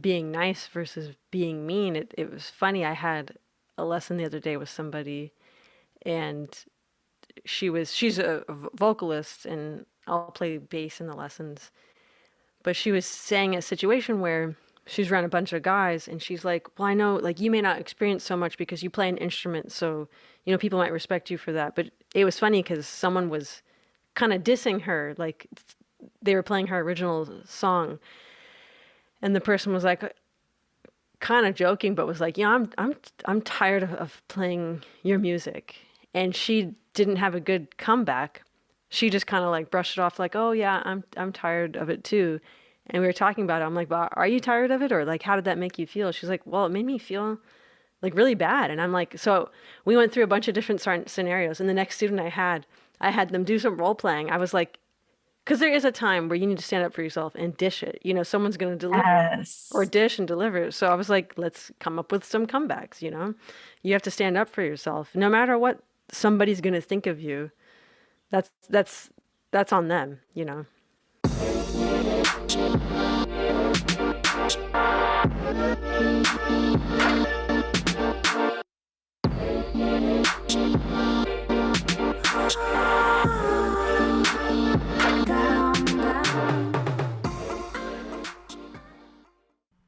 being nice versus being mean. It was funny. I had a lesson the other day with somebody, and she's a vocalist, and I'll play bass in the lessons. But she was saying a situation where she's around a bunch of guys, and she's like, "Well, I know, like, you may not experience so much because you play an instrument, so people might respect you for that." But it was funny because someone was kind of dissing her, like they were playing her original song, and the person was like, kind of joking, but was like, I'm tired of playing your music. And she didn't have a good comeback. She just kind of like brushed it off like, "Oh yeah, I'm tired of it too." And we were talking about it. I'm like, "Well, are you tired of it, or like how did that make you feel?" She's like, "Well, it made me feel like really bad." And I'm like, so we went through a bunch of different scenarios. And the next student I had them do some role playing. I was like, because there is a time where you need to stand up for yourself and dish it. Someone's going to deliver or Yes. dish and deliver. So I was like, let's come up with some comebacks. You have to stand up for yourself, no matter what somebody's going to think of you. That's that's that's on them.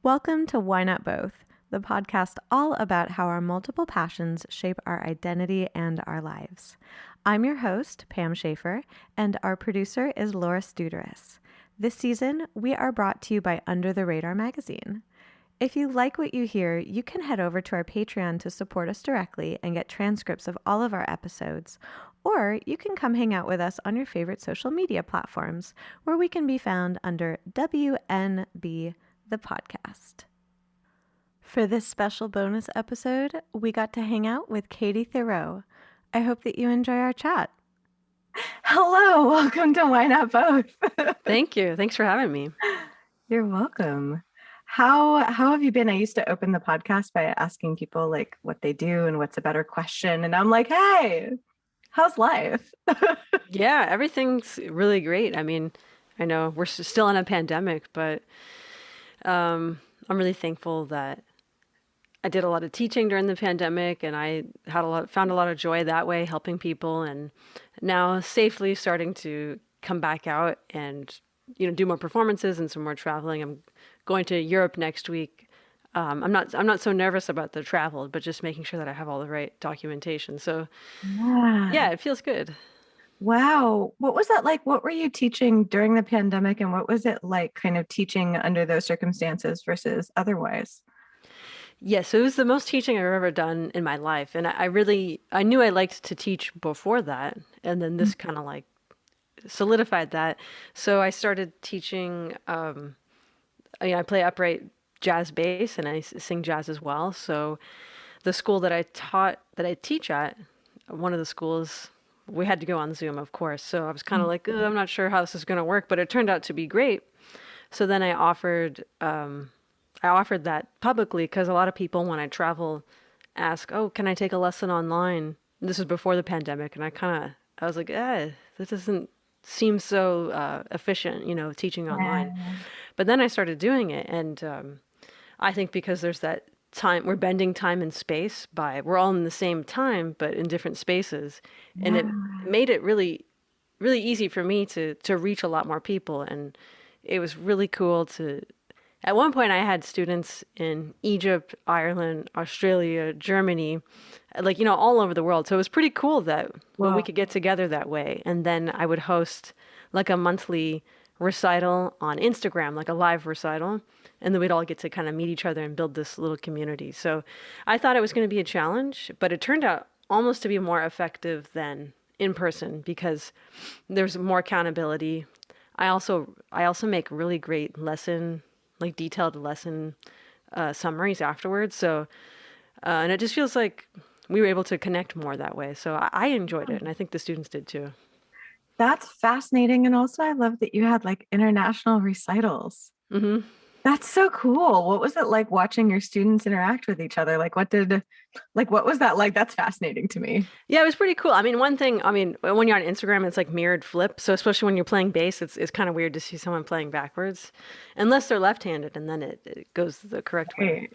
Welcome to Why Not Both, the podcast all about how our multiple passions shape our identity and our lives. I'm your host, Pam Schaefer, and our producer is Laura Studeris. This season, we are brought to you by Under the Radar magazine. If you like what you hear, you can head over to our Patreon to support us directly and get transcripts of all of our episodes, or you can come hang out with us on your favorite social media platforms, where we can be found under WNB the podcast. For this special bonus episode, we got to hang out with Katie Thiroux. I hope that you enjoy our chat. Hello, welcome to Why Not Both. Thank you. Thanks for having me. You're welcome. How have you been? I used to open the podcast by asking people like what they do and what's a better question. And I'm like, hey, how's life? Yeah, everything's really great. I mean, I know we're still in a pandemic, but I'm really thankful that I did a lot of teaching during the pandemic, and I found a lot of joy that way, helping people, and now safely starting to come back out and do more performances and some more traveling. I'm going to Europe next week. I'm not so nervous about the travel, but just making sure that I have all the right documentation. So Yeah. yeah, it feels good. Wow. What was that like? What were you teaching during the pandemic? And what was it like kind of teaching under those circumstances versus otherwise? Yes, so it was the most teaching I've ever done in my life, and I knew I liked to teach before that, and then this kind of like solidified that. So I started teaching. I play upright jazz bass, and I sing jazz as well. So the school that I teach at, one of the schools, we had to go on Zoom, of course. So I was kind of like, "Ugh, I'm not sure how this is going to work," but it turned out to be great. So then I offered that publicly because a lot of people, when I travel, ask, "Oh, can I take a lesson online?" This is before the pandemic, and I was like, this doesn't seem so efficient, teaching online. Yeah. But then I started doing it, and I think because there's that time, we're bending time and space we're all in the same time, but in different spaces, and it Yeah. made it really, really easy for me to reach a lot more people, and it was really cool to at one point, I had students in Egypt, Ireland, Australia, Germany, like, all over the world. So it was pretty cool that when we Well, could get together that way. And then I would host like a monthly recital on Instagram, like a live recital. And then we'd all get to kind of meet each other and build this little community. So I thought it was going to be a challenge, but it turned out almost to be more effective than in person because there's more accountability. I also make really great like detailed lesson summaries afterwards. So and it just feels like we were able to connect more that way. So I enjoyed it, and I think the students did too. that's fascinating. And also, I love that you had like international recitals. Hmm. That's so cool. What was it like watching your students interact with each other? What was that like? That's fascinating to me. Yeah, it was pretty cool. I mean, one thing, I mean, when you're on Instagram, it's like mirrored flip. So especially when you're playing bass, it's kind of weird to see someone playing backwards, unless they're left-handed, and then it goes the correct way.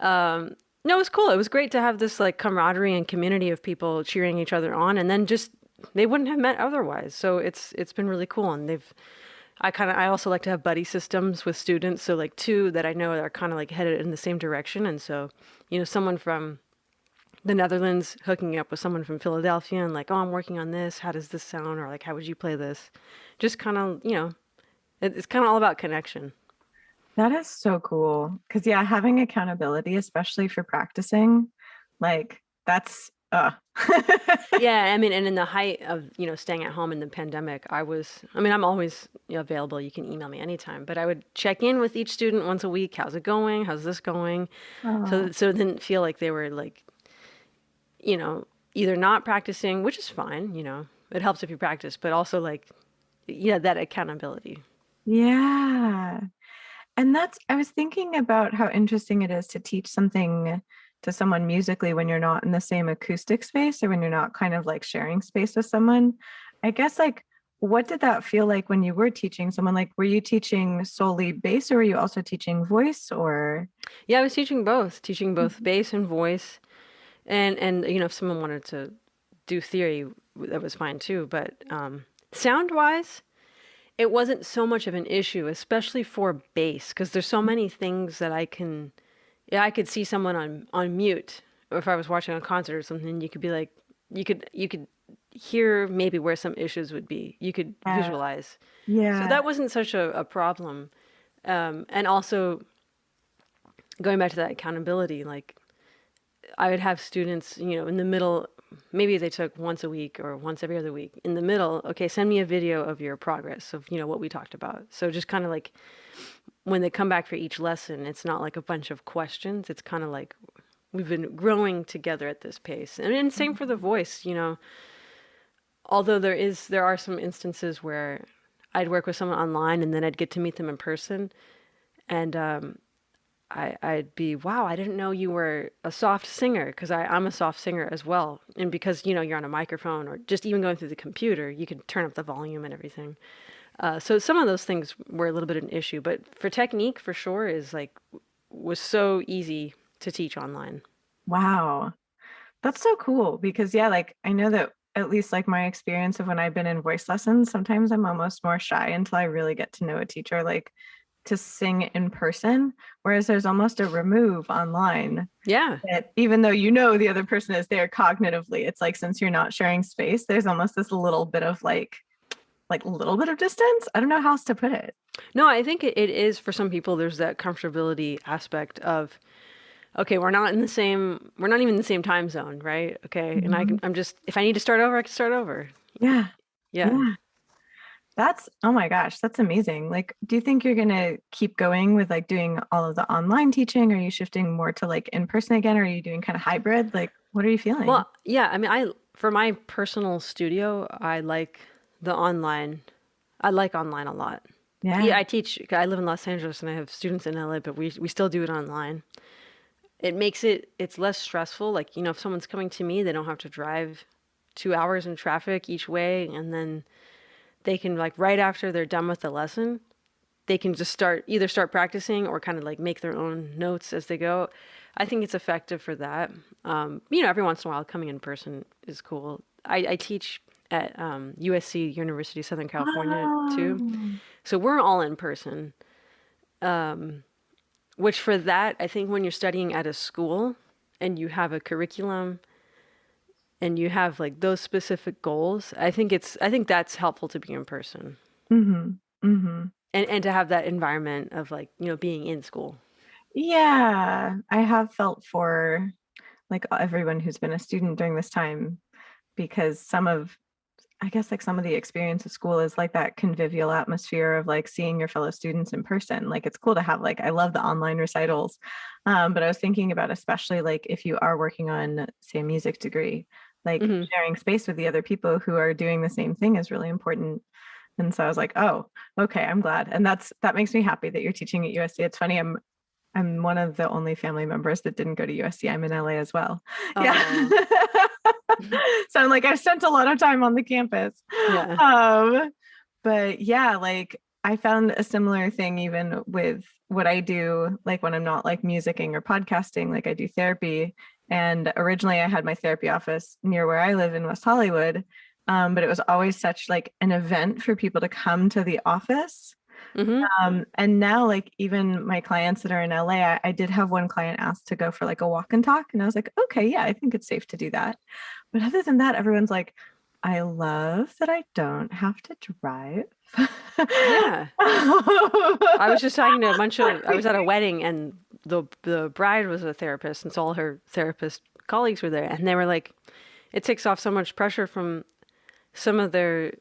Right. Um, no, it was cool. It was great to have this like camaraderie and community of people cheering each other on, and then just they wouldn't have met otherwise. So it's been really cool, and I also like to have buddy systems with students. So like two that I know are kind of like headed in the same direction, and so someone from the Netherlands hooking up with someone from Philadelphia and like, oh, I'm working on this. How does this sound? Or like, how would you play this? Just kind of, it's kind of all about connection. That is so cool. Because, yeah, having accountability, especially for practicing, like that's. Yeah, I mean, and in the height of, staying at home in the pandemic, I mean, I'm always, available. You can email me anytime, but I would check in with each student once a week. How's it going? How's this going? Oh, So it didn't feel like they were like, you know, either not practicing, which is fine, it helps if you practice, but also like, yeah, that accountability. yeah. And I was thinking about how interesting it is to teach something to someone musically when you're not in the same acoustic space or when you're not kind of like sharing space with someone. I guess like what did that feel like when you were teaching someone? Like were you teaching solely bass or were you also teaching voice or Yeah, I was teaching both bass and voice. And if someone wanted to do theory, that was fine too. But sound wise, it wasn't so much of an issue, especially for bass, because there's so many things that yeah, I could see someone on mute, or if I was watching a concert or something, you could be like, you could hear maybe where some issues would be. You could yeah, visualize. So yeah. that wasn't such a problem. And also going back to that accountability, like I would have students, in the middle, maybe they took once a week or once every other week. In the middle, okay, send me a video of your progress of, what we talked about. So just kind of like when they come back for each lesson, it's not like a bunch of questions. It's kind of like we've been growing together at this pace. And then same for the voice, although there are some instances where I'd work with someone online and then I'd get to meet them in person. And I'd be, wow, I didn't know you were a soft singer because I'm a soft singer as well. And because, you're on a microphone or just even going through the computer, you can turn up the volume and everything. So some of those things were a little bit of an issue, but for technique, for sure, was so easy to teach online. Wow. That's so cool because yeah, like I know that at least like my experience of when I've been in voice lessons, sometimes I'm almost more shy until I really get to know a teacher, like to sing in person. Whereas there's almost a remove online Yeah. that even though the other person is there cognitively, it's like since you're not sharing space, there's almost this little bit of like little bit of distance. I don't know how else to put it. No, I think it is for some people, there's that comfortability aspect of, okay, we're not even in the same time zone, right? Okay. And Mhm. I'm just, if I need to start over, I can start over. Yeah. Yeah. Yeah. That's, oh my gosh, that's amazing. Like, do you think you're gonna keep going with like doing all of the online teaching? Are you shifting more to like in person again? Or are you doing kind of hybrid? Like, what are you feeling? Well, yeah, I mean, for my personal studio, the online. I like online a lot. Yeah, Yeah. I live in Los Angeles and I have students in LA, but we still do it online. It's less stressful. Like, if someone's coming to me, they don't have to drive 2 hours in traffic each way, and then they can like right after they're done with the lesson, they can just start practicing or kind of like make their own notes as they go. I think it's effective for that. Every once in a while, coming in person is cool. I teach at USC, University of Southern California, too. Oh, So we're all in person, which for that, I think when you're studying at a school and you have a curriculum and you have like those specific goals, I think that's helpful to be in person mm-hmm. Mm-hmm. and to have that environment of like, being in school. Yeah. I have felt for like everyone who's been a student during this time because I guess like some of the experience of school is like that convivial atmosphere of like seeing your fellow students in person. Like it's cool to have like I love the online recitals. But I was thinking about especially like if you are working on say a music degree, like Hmm. sharing space with the other people who are doing the same thing is really important. And so I was like, oh, okay, I'm glad. And that makes me happy that you're teaching at USC. It's funny, I'm one of the only family members that didn't go to USC. I'm in LA as well. Yeah. Oh, So I'm like, I've spent a lot of time on the campus. yeah. But yeah, like I found a similar thing even with what I do, like when I'm not like musicking or podcasting, like I do therapy. And originally I had my therapy office near where I live in West Hollywood. But it was always such like an event for people to come to the office. Mm-hmm. And now, like, even my clients that are in LA, I did have one client ask to go for like a walk and talk. And I was like, okay, yeah, I think it's safe to do that. But other than that, everyone's like, I love that I don't have to drive. Yeah. I was just talking to I was at a wedding and the bride was a therapist and so all her therapist colleagues were there and they were like, it takes off so much pressure from some of their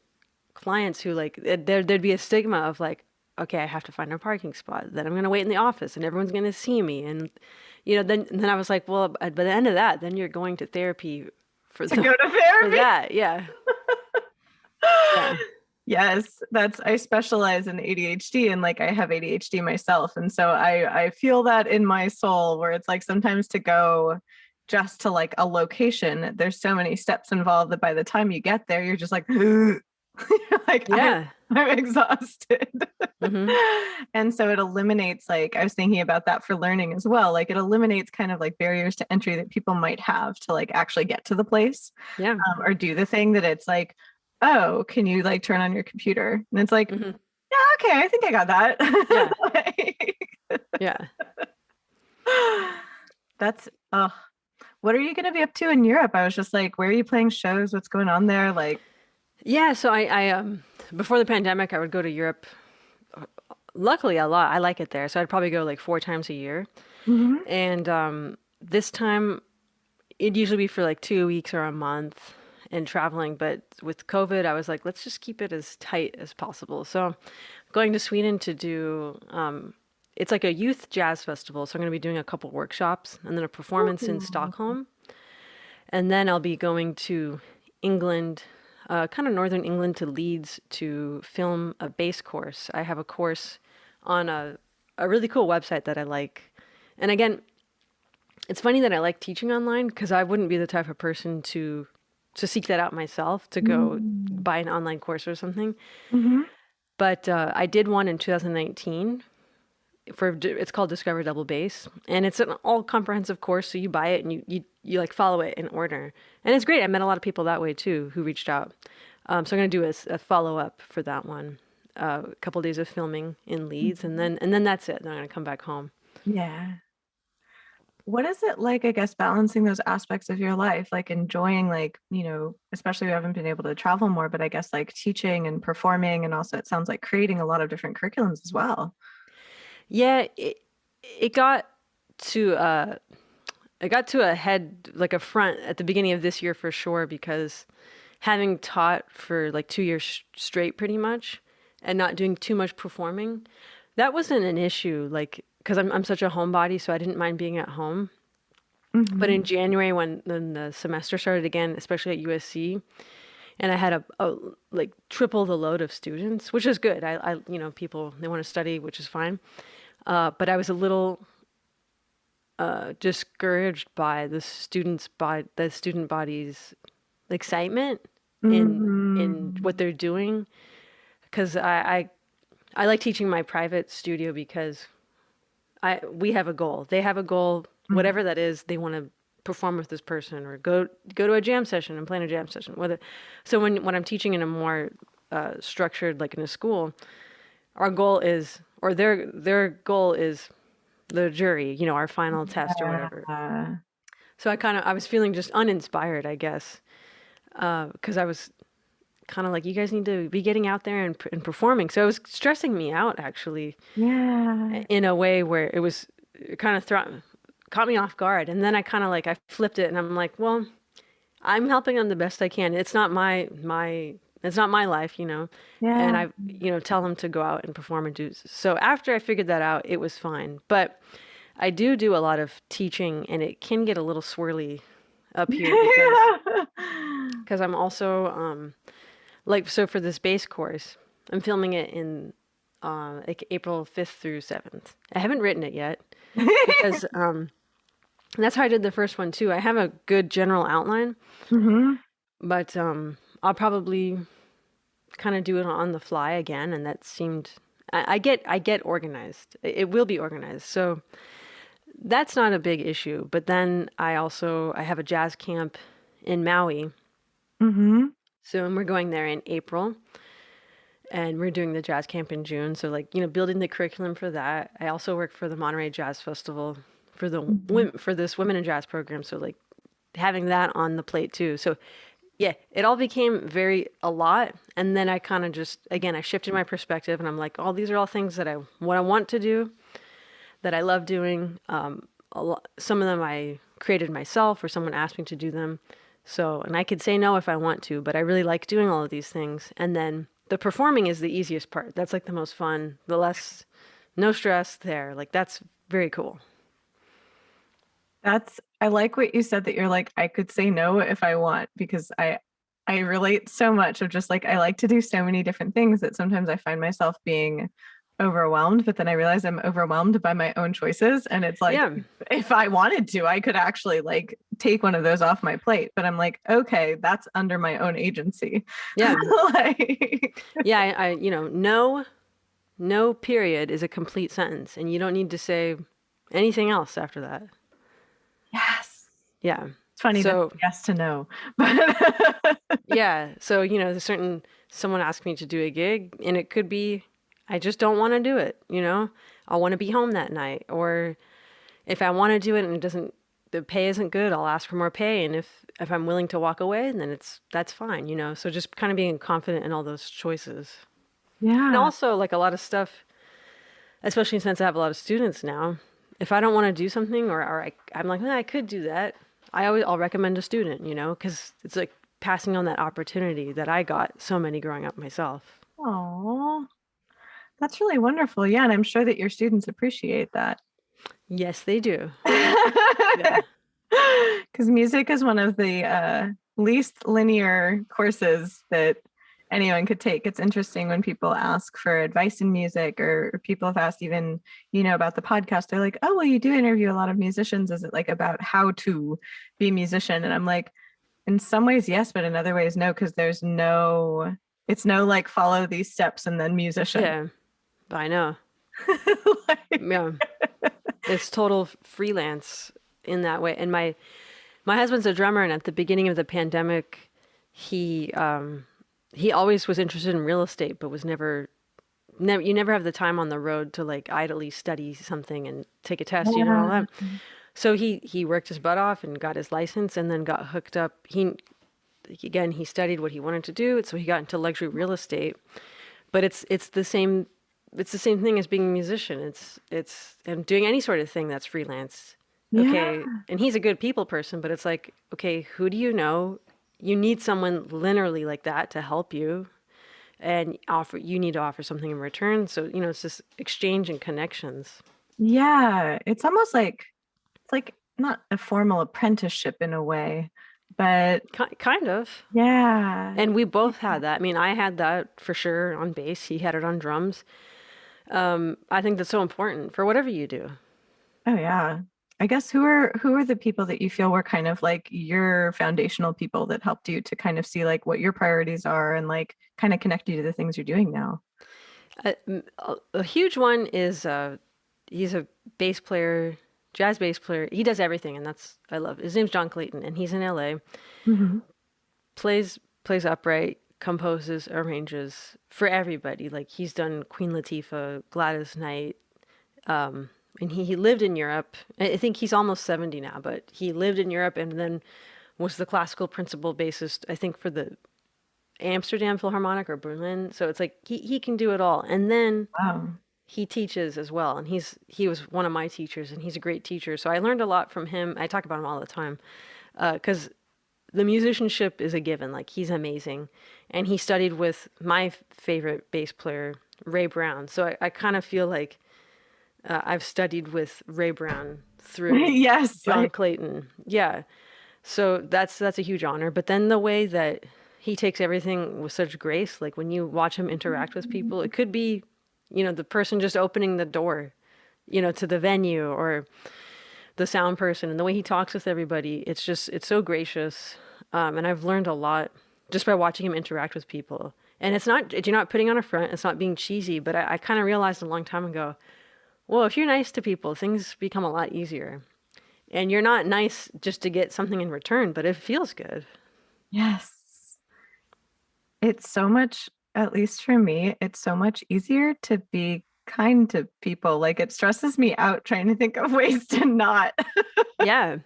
clients who like, there'd be a stigma of like, okay, I have to find a parking spot. Then I'm going to wait in the office and everyone's going to see me. And, then I was like, well, by the end of that, then you're going to therapy for To go to for therapy. that. Yeah. Yeah. Yes, I specialize in ADHD and like I have ADHD myself. And so I feel that in my soul where it's like sometimes to go just to like a location, there's so many steps involved that by the time you get there, you're just like, like Yeah. I'm exhausted. Mm-hmm. And so it eliminates, like, I was thinking about that for learning as well. Like it eliminates kind of like barriers to entry that people might have to like actually get to the place Yeah. or do the thing that it's like, oh, can you like turn on your computer? And it's like, Mm-hmm. yeah, okay, I think I got that. Yeah. Like, Yeah. that's, oh, what are you going to be up to in Europe? I was just like, where are you playing shows? What's going on there? Like, Yeah. So I before the pandemic, I would go to Europe. Luckily, a lot. I like it there. So I'd probably go like 4 times a year. mhm. And this time, it'd usually be for like 2 weeks or a month and traveling. But with COVID, I was like, let's just keep it as tight as possible. So going to Sweden to do, it's like a youth jazz festival. So I'm going to be doing a couple workshops and then a performance in Ooh. Stockholm. And then I'll be going to England, kind of northern England to Leeds to film a bass course. I have a course on a really cool website that I like. And again, it's funny that I like teaching online because I wouldn't be the type of person to seek that out myself, to go Mm. buy an online course or something. Mhm. But I did one in 2019 it's called Discover Double Bass, and it's an all comprehensive course. So you buy it and you like follow it in order, and it's great. I met a lot of people that way too who reached out. So I'm gonna do a follow up for that one, a couple days of filming in Leeds, and Mhm. then that's it. Then I'm gonna come back home. Yeah. What is it like, I guess, balancing those aspects of your life, like enjoying, like, especially we haven't been able to travel more, but I guess like teaching and performing, and also it sounds like creating a lot of different curriculums as well. Yeah, it got to it got to a head like a front at the beginning of this year for sure because having taught for like 2 years straight pretty much and not doing too much performing, that wasn't an issue like because I'm such a homebody, so I didn't mind being at home. But Mhm. in January when the semester started again, especially at USC, and I had a like triple the load of students, which is good. People they want to study, which is fine. But I was a little discouraged by the student body's excitement in what Mhm. they're doing because I like teaching my private studio because we have a goal. They have a goal, Mhm. whatever that is. They want to perform with this person or go to a jam session and plan a jam session. So when I'm teaching in a more structured, like in a school, our goal is, or their goal is the jury. Our final test or whatever. Yeah. So I was feeling just uninspired, I guess, because I was kind of like, you guys need to be getting out there and performing. So it was stressing me out actually Yeah. in a way where it kind of caught me off guard. And then I kind of like, I flipped it and I'm like, well, I'm helping them the best I can. It's not it's not my life, and Yeah. tell them to go out and perform and do. So after I figured that out, it was fine. But I do a lot of teaching and it can get a little swirly up here because Yeah. I'm also like so for this bass course. I'm filming it in like April 5th through 7th. I haven't written it yet because that's how I did the first one too. I have a good general outline, Hmm. but I'll probably kind of do it on the fly again, and that seemed I get organized. It will be organized. So that's not a big issue. But then I have a jazz camp in Maui. Hmm. So we're going there in April and we're doing the jazz camp in June. So like, building the curriculum for that. I also work for the Monterey Jazz Festival for for this women in jazz program. So like having that on the plate too. So yeah, it all became a lot. And then I kind of just, again, I shifted my perspective and I'm like, oh, these are all things what I want to do, that I love doing. Some of them I created myself or someone asked me to do them. So, and I could say no if I want to, but I really like doing all of these things. And then the performing is the easiest part. That's like the most fun, no stress there. Like that's very cool. I like what you said that you're like, I could say no if I want, because I relate so much of just like, I like to do so many different things that sometimes I find myself being overwhelmed, but then I realize I'm overwhelmed by my own choices. And it's like, Yeah. if I wanted to, I could actually like take one of those off my plate. But I'm like, okay, that's under my own agency. Yeah. Like, Yeah. No, no period is a complete sentence and you don't need to say anything else after that. yes. Yeah. It's funny to So, yes to no. But yeah. So, someone asked me to do a gig and it could be, I just don't want to do it. I want to be home that night. Or if I want to do it and the pay isn't good, I'll ask for more pay. And if I'm willing to walk away, then that's fine. So just kind of being confident in all those choices. And yeah. also like a lot of stuff, especially since I have a lot of students now, if I don't want to do something I'm like, I could do that. I'll recommend a student, because it's like passing on that opportunity that I got so many growing up myself. Oh, that's really wonderful. Yeah, and I'm sure that your students appreciate that. Yes, they do. Yeah. Because music is one of the least linear courses that anyone could take. It's interesting when people ask for advice in music, or people have asked even, about the podcast. They're like, oh, well, you do interview a lot of musicians. Is it like about how to be a musician? And I'm like, in some ways, yes, but in other ways, no, because it's no like follow these steps and then musician. Yeah, I know. Like, Yeah. It's total freelance in that way. And my husband's a drummer, and at the beginning of the pandemic, he always was interested in real estate, but was never you never have the time on the road to like idly study something and take a test, all yeah. that. So he worked his butt off and got his license, and then got hooked up. He studied what he wanted to do, so he got into luxury real estate. But it's the same thing as being a musician. It's and doing any sort of thing that's freelance. Yeah. Okay, and he's a good people person, but it's like, okay, who do you know? You need someone literally like that to help you, and you need to offer something in return. So, it's just exchange and connections. Yeah. It's like not a formal apprenticeship in a way, but Kind of. yeah. And we both had that. I mean, I had that for sure on bass. He had it on drums. I think that's so important for whatever you do. Oh yeah. I guess who are the people that you feel were kind of like your foundational people that helped you to kind of see like what your priorities are and like kind of connect you to the things you're doing now? A huge one is he's a bass player, jazz bass player. He does everything, and I love. His name's John Clayton, and he's in LA. Hmm. Plays upright, composes, arranges for everybody. Like he's done Queen Latifah, Gladys Knight, and he lived in Europe. I think he's almost 70 now, but he lived in Europe and then was the classical principal bassist, I think, for the Amsterdam Philharmonic or Berlin. So it's like he can do it all. And then Wow. he teaches as well, and he was one of my teachers, and he's a great teacher. So I learned a lot from him. I talk about him all the time because the musicianship is a given. Like he's amazing, and he studied with my favorite bass player, Ray Brown. So I kind of feel like I've studied with Ray Brown through Yes. John Clayton. Yeah. So that's a huge honor. But then the way that he takes everything with such grace. Like when you watch him interact with people, it could be, the person just opening the door, to the venue, or the sound person, and the way he talks with everybody. It's so gracious. And I've learned a lot just by watching him interact with people. And you're not putting on a front, it's not being cheesy, but I kind of realized a long time ago, well, if you're nice to people, things become a lot easier. And you're not nice just to get something in return, but it feels good. Yes. It's so much, at least for me, it's so much easier to be kind to people. Like it stresses me out trying to think of ways to not. Yeah.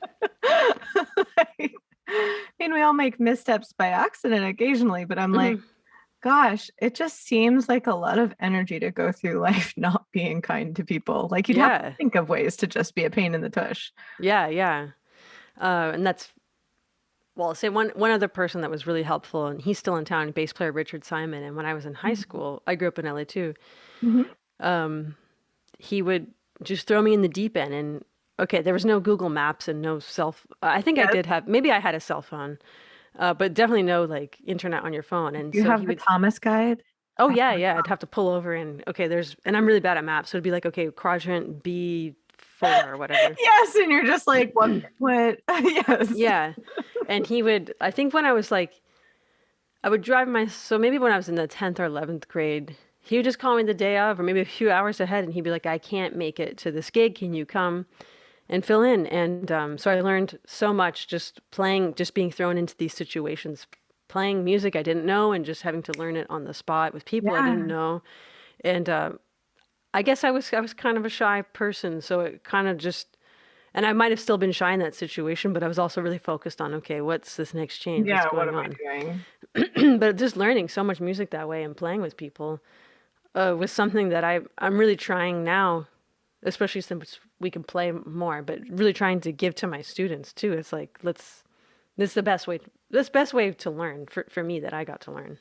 Like, I mean, we all make missteps by accident occasionally, but I'm like, Hmm. gosh, it just seems like a lot of energy to go through life not being kind to people. Like you'd have to Yeah. think of ways to just be a pain in the tush. Yeah. Yeah. And that's, well, say one other person that was really helpful, and he's still in town, bass player Richard Simon. And when I was in high school, I grew up in LA too. Mhm. Um, he would just throw me in the deep end. And okay, there was no Google Maps and no I think I Yes, did have, maybe I had a cell phone, but definitely no like internet on your phone. And you so have he the would, Thomas guide. oh I yeah, have yeah, I'd have to pull over and okay, and I'm really bad at maps. So it'd be like, okay, quadrant B4 or whatever. yes, and you're just like, what? Yes. Yeah. And I think when I was like, I would drive so maybe when I was in the 10th or 11th grade, he would just call me the day of, or maybe a few hours ahead, and he'd be like, I can't make it to this gig. Can you come and fill in? And so I learned so much just playing, just being thrown into these situations, playing music I didn't know, and just having to learn it on the spot with people I didn't Yeah. know. And I guess I was kind of a shy person, so it kind of just, and I might have still been shy in that situation, but I was also really focused on, okay, what's this next change? What's Yeah, what going am I on? doing? But just learning so much music that way and playing with people was something that I'm really trying now, especially since we can play more, but really trying to give to my students too. It's like, this is this best way to learn for me that I got to learn.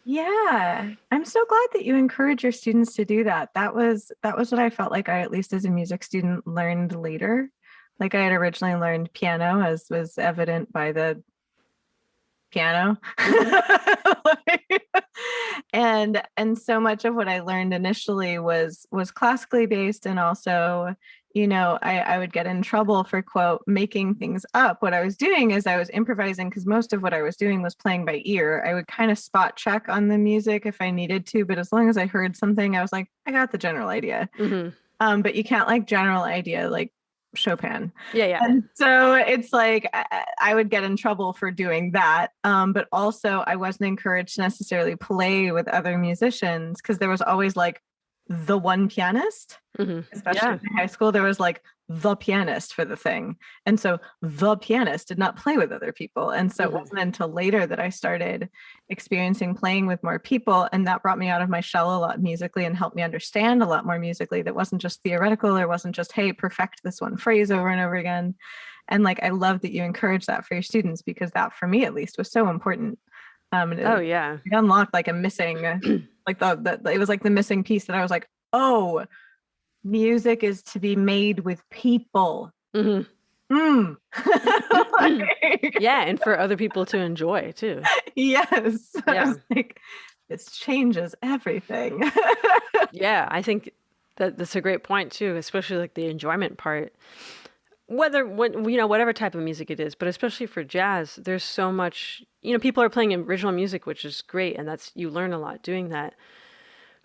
Yeah. I'm so glad that you encourage your students to do that. That was what I felt like I, at least as a music student, learned later. Like I had originally learned piano, as was evident by the piano. Hmm. And so much of what I learned initially was classically based, and also, I would get in trouble for quote making things up. What I was doing is I was improvising, because most of what I was doing was playing by ear. I would kind of spot check on the music if I needed to, but as long as I heard something, I was like, I got the general idea. Hmm. But you can't like general idea like Chopin. Yeah, yeah. And so it's like I would get in trouble for doing that. But also I wasn't encouraged to necessarily play with other musicians, because there was always like the one pianist, Hmm. especially Yeah. in high school. There was like the pianist for the thing. And so the pianist did not play with other people. And so it Hmm. wasn't until later that I started experiencing playing with more people. And that brought me out of my shell a lot musically and helped me understand a lot more musically. That wasn't just theoretical, or wasn't just, hey, perfect this one phrase over and over again. And like, I love that you encourage that for your students, because that for me at least was so important. And Oh, it yeah. unlocked like a missing, like it was like the missing piece that I was like, oh, music is to be made with people. Hmm. Mm. Yeah, and for other people to enjoy too. Yes. I Yeah. was like, this changes everything. Yeah, I think that's a great point too, especially like the enjoyment part. Whatever type of music it is, but especially for jazz, there's so much, people are playing original music, which is great, and you learn a lot doing that.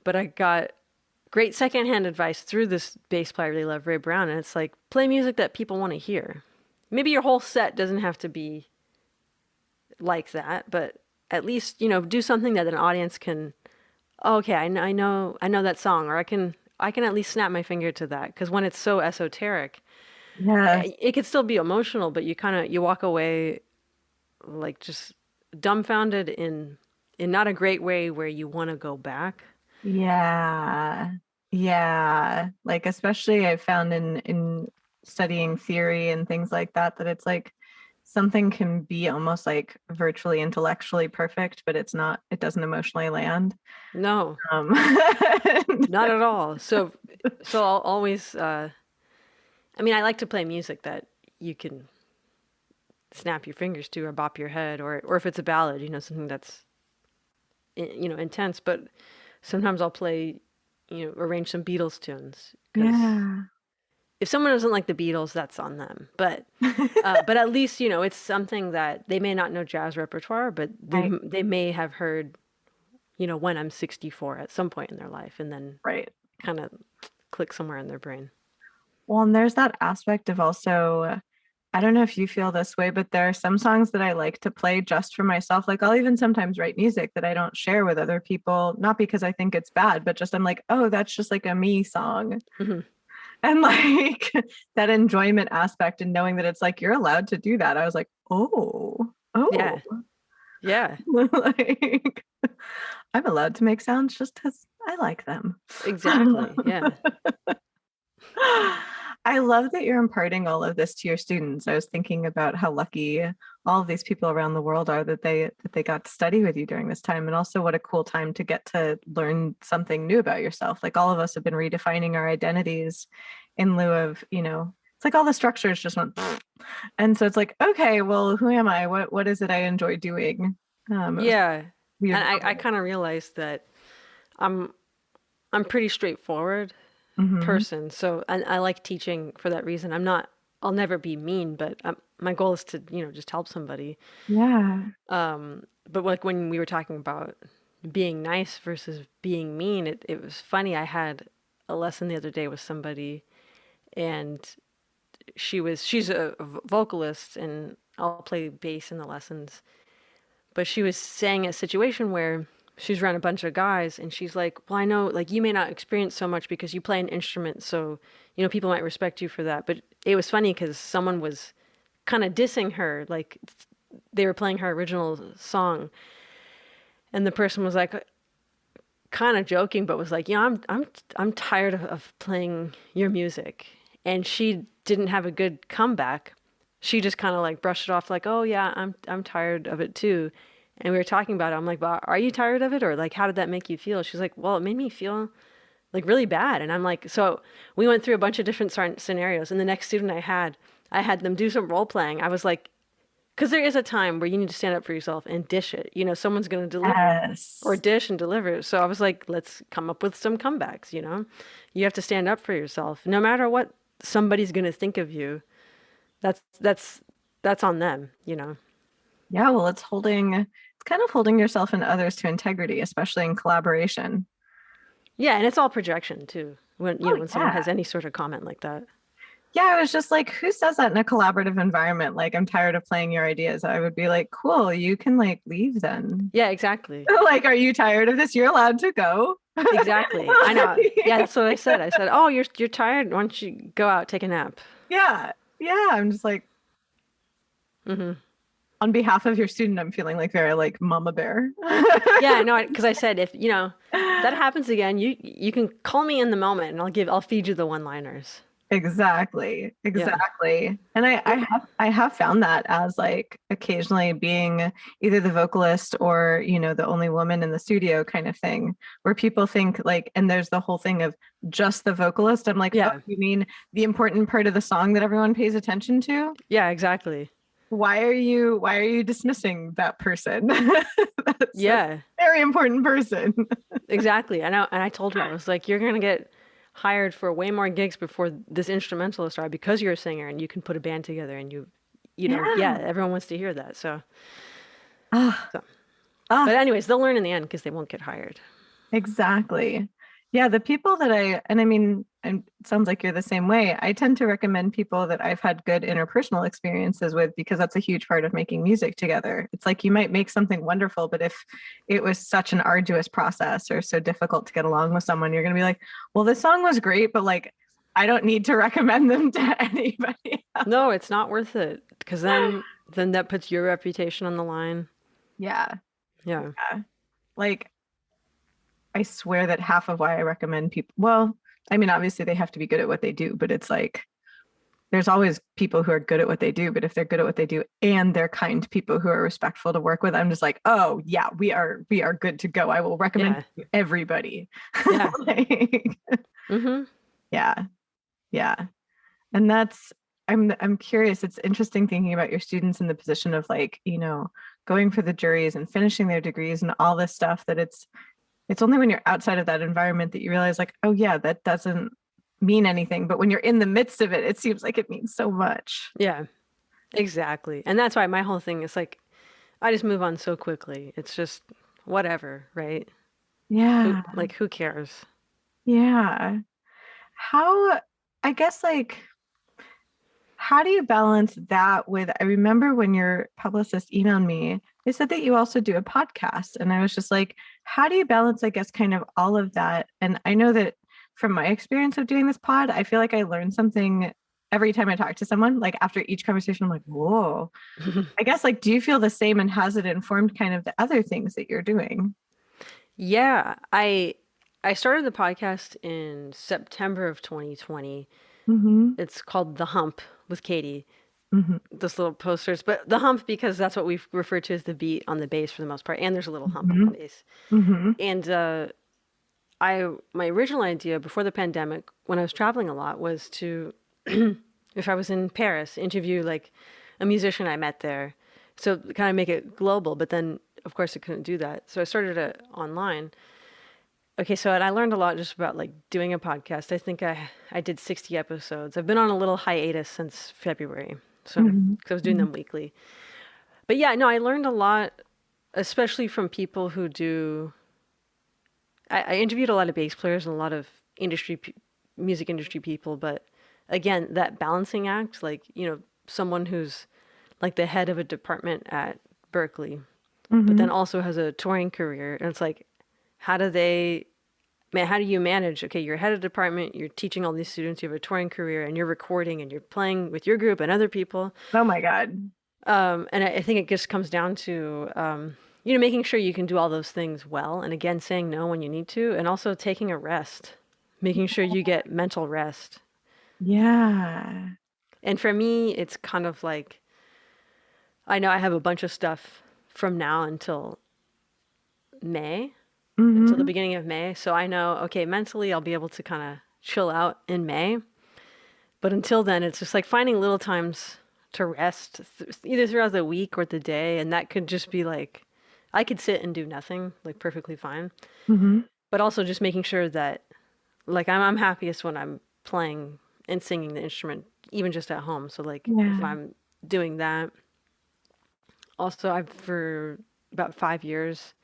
But I got great secondhand advice through this bass player I really love, Ray Brown, and it's like, play music that people want to hear. Maybe your whole set doesn't have to be like that, but at least, do something that an audience can, oh, okay, I know that song, or I can at least snap my finger to that. Because when it's so esoteric, Yes. it could still be emotional, but you walk away like just dumbfounded in not a great way where you want to go back. Yeah. Yeah. Like especially I found in studying theory and things like that, that it's like something can be almost like virtually intellectually perfect, but it doesn't emotionally land. No, Um not at all. So I'll always, I mean, I like to play music that you can snap your fingers to or bop your head, or if it's a ballad, something that's intense. But sometimes I'll play, arrange some Beatles tunes because Yeah. if someone doesn't like the Beatles, that's on them. But at least it's something that they may not know jazz repertoire, but Right. they may have heard, when I'm 64 at some point in their life, and then Right. kind of click somewhere in their brain. Well, and there's that aspect of also, I don't know if you feel this way, but there are some songs that I like to play just for myself. Like I'll even sometimes write music that I don't share with other people, not because I think it's bad, but just I'm like, oh, that's just like a me song. Hmm. And like that enjoyment aspect and knowing that it's like you're allowed to do that. I was like, oh, Yeah, yeah, like I'm allowed to make sounds just because I like them. exactly. Yeah. I love that you're imparting all of this to your students. I was thinking about how lucky all of these people around the world are that they got to study with you during this time, and also what a cool time to get to learn something new about yourself. Like all of us have been redefining our identities in lieu of, it's like all the structures just went, and so it's like, okay, well, who am I? What is it I enjoy doing? It was Yeah. weird And I moment. kind of realized that I'm I'm pretty straightforward Hmm. person. So and I like teaching for that reason. I'll never be mean, but my goal is to, just help somebody. Yeah. But like when we were talking about being nice versus being mean, it was funny. I had a lesson the other day with somebody, and she's a vocalist, and I'll play bass in the lessons. But she was saying a situation where she's around a bunch of guys, and she's like, "Well, I know, like, you may not experience so much because you play an instrument, so people might respect you for that." But it was funny because someone was kind of dissing her, like they were playing her original song, and the person was like, kind of joking, but was like, I'm tired of playing your music, and she didn't have a good comeback. She just kind of like brushed it off, like, oh yeah, I'm tired of it too. And we were talking about it. I'm like, well, are you tired of it, or like, how did that make you feel? She's like, well, it made me feel like really bad. And I'm like, so we went through a bunch of different scenarios. And the next student I had them do some role playing. I was like, because there is a time where you need to stand up for yourself and dish it. Someone's going to deliver or Yes. dish and deliver. So I was like, let's come up with some comebacks. You have to stand up for yourself, no matter what somebody's going to think of you. That's that's that's on them. Yeah, well, it's kind of holding yourself and others to integrity, especially in collaboration. Yeah, and it's all projection too. When Oh, when someone yeah. has any sort of comment like that. Yeah, I was just like, who says that in a collaborative environment? Like, I'm tired of playing your ideas. I would be like, cool, you can like leave then. Yeah, exactly. Like, are you tired of this? You're allowed to go. Exactly. I know. Yeah, that's what I said. I said, "Oh, you're tired. Why don't you go out, take a nap?" Yeah. Yeah. I'm just like, Hmm. on behalf of your student, I'm feeling like very like mama bear. Yeah, I know. Because I said, if that happens again, you can call me in the moment, and I'll feed you the one-liners. Exactly. Yeah. Exactly. And Well, I have found that as like occasionally being either the vocalist or, the only woman in the studio kind of thing, where people think like, and there's the whole thing of just the vocalist. I'm like, oh, yeah. you mean the important part of the song that everyone pays attention to? Yeah, exactly. Why are you dismissing that person? That's a Yeah, very important person. exactly. I know. And I told her, I was like, you're gonna get hired for way more gigs before this instrumentalist are because you're a singer and you can put a band together and yeah, Yeah. everyone wants to hear that. So, Ah, so. But ah, anyways, they'll learn in the end because they won't get hired. exactly. Yeah, the people that and I mean, and it sounds like you're the same way. I tend to recommend people that I've had good interpersonal experiences with because that's a huge part of making music together. It's like you might make something wonderful, but if it was such an arduous process or so difficult to get along with someone, you're going to be like, well, this song was great, but like, I don't need to recommend them to anybody else. No, it's not worth it because then that puts your reputation on the line. Yeah. Yeah. Yeah. Like, I swear that half of why I recommend people, well, I mean, obviously they have to be good at what they do, but it's like there's always people who are good at what they do, but if they're good at what they do and they're kind people who are respectful to work with, I'm just like, oh yeah, we are good to go. I will recommend Yeah. to everybody. Yeah. Like, Mm-hmm. yeah, yeah. And that's I'm curious. It's interesting thinking about your students in the position of like, going for the juries and finishing their degrees and all this stuff, that it's only when you're outside of that environment that you realize like, oh yeah, that doesn't mean anything. But when you're in the midst of it, it seems like it means so much. Yeah, exactly. And that's why my whole thing is like, I just move on so quickly. It's just whatever, right? Yeah. Who cares? Yeah. How, I guess, like, how do you balance that with, I remember when your publicist emailed me, they said that you also do a podcast. And I was just like, how do you balance, I guess, kind of all of that? And I know that from my experience of doing this pod, I feel like I learn something every time I talk to someone. Like after each conversation, I'm like, whoa. I guess, like, do you feel the same, and has it informed kind of the other things that you're doing? Yeah, I started the podcast in September of 2020. Mm-hmm. It's called The Hump with Katie. Mm-hmm. Those little posters, but the hump because that's what we've referred to as the beat on the bass for the most part, and there's a little hump on Mm-hmm. the bass. Mm-hmm. And I my original idea before the pandemic, when I was traveling a lot, was to if I was in Paris, interview like a musician I met there, so kind of make it global. But then, of course, I couldn't do that, so I started it online. Okay, so and I learned a lot just about like doing a podcast. I think I did 60 episodes. I've been on a little hiatus since February, so because I was doing Mm-hmm. them weekly. But yeah, no, I learned a lot, especially from people who do. I interviewed a lot of bass players and a lot of music industry people, but again, that balancing act, like, someone who's like the head of a department at Berkeley, but Mm-hmm. then also has a touring career. And it's like, how do they, man, how do you manage? Okay, you're head of department, you're teaching all these students, you have a touring career, and you're recording and you're playing with your group and other people. Oh my God. And I think it just comes down to, making sure you can do all those things well. And again, saying no when you need to, and also taking a rest, making sure you get mental rest. Yeah. And for me, it's kind of like, I know I have a bunch of stuff from now May, until the Mm-hmm. beginning of May. So I know, okay, mentally, I'll be able to kind of chill out in May. But until then, it's just like finding little times to rest, either throughout the week or the day. And that could just be like, I could sit and do nothing, like perfectly fine. Mm-hmm. But also just making sure that, like, I'm happiest when I'm playing and singing the instrument, even just at home. So, like, if Yeah. I'm doing that, also, for about 5 years,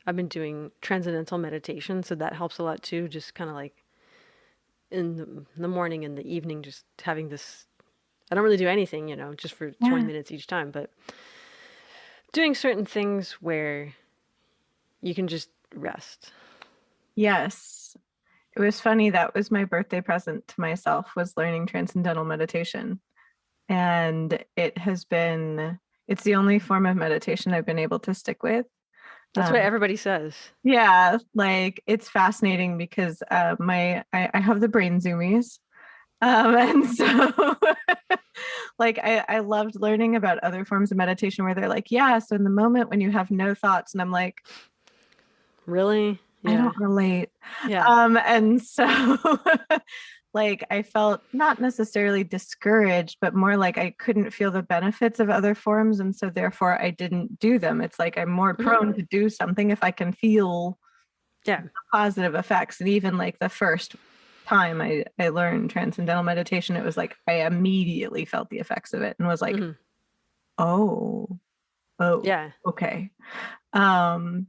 I've been doing transcendental meditation. So that helps a lot too. Just kind of like in the morning and the evening, just having this. I don't really do anything, just for 20 Yeah. minutes each time, but doing certain things where you can just rest. Yes. It was funny. That was my birthday present to myself, was learning transcendental meditation. And it's the only form of meditation I've been able to stick with. That's what everybody says. Yeah, like it's fascinating because I have the brain zoomies. And so like I loved learning about other forms of meditation where they're like, yeah, so in the moment when you have no thoughts, and I'm like, Really? I Yeah. don't relate. Yeah. And so like I felt not necessarily discouraged, but more like I couldn't feel the benefits of other forms. And so therefore I didn't do them. It's like I'm more Hmm. prone to do something if I can feel Yeah. positive effects. And even like the first time I learned transcendental meditation, it was like I immediately felt the effects of it and was like, Hmm. oh, oh, Yeah. okay. Um,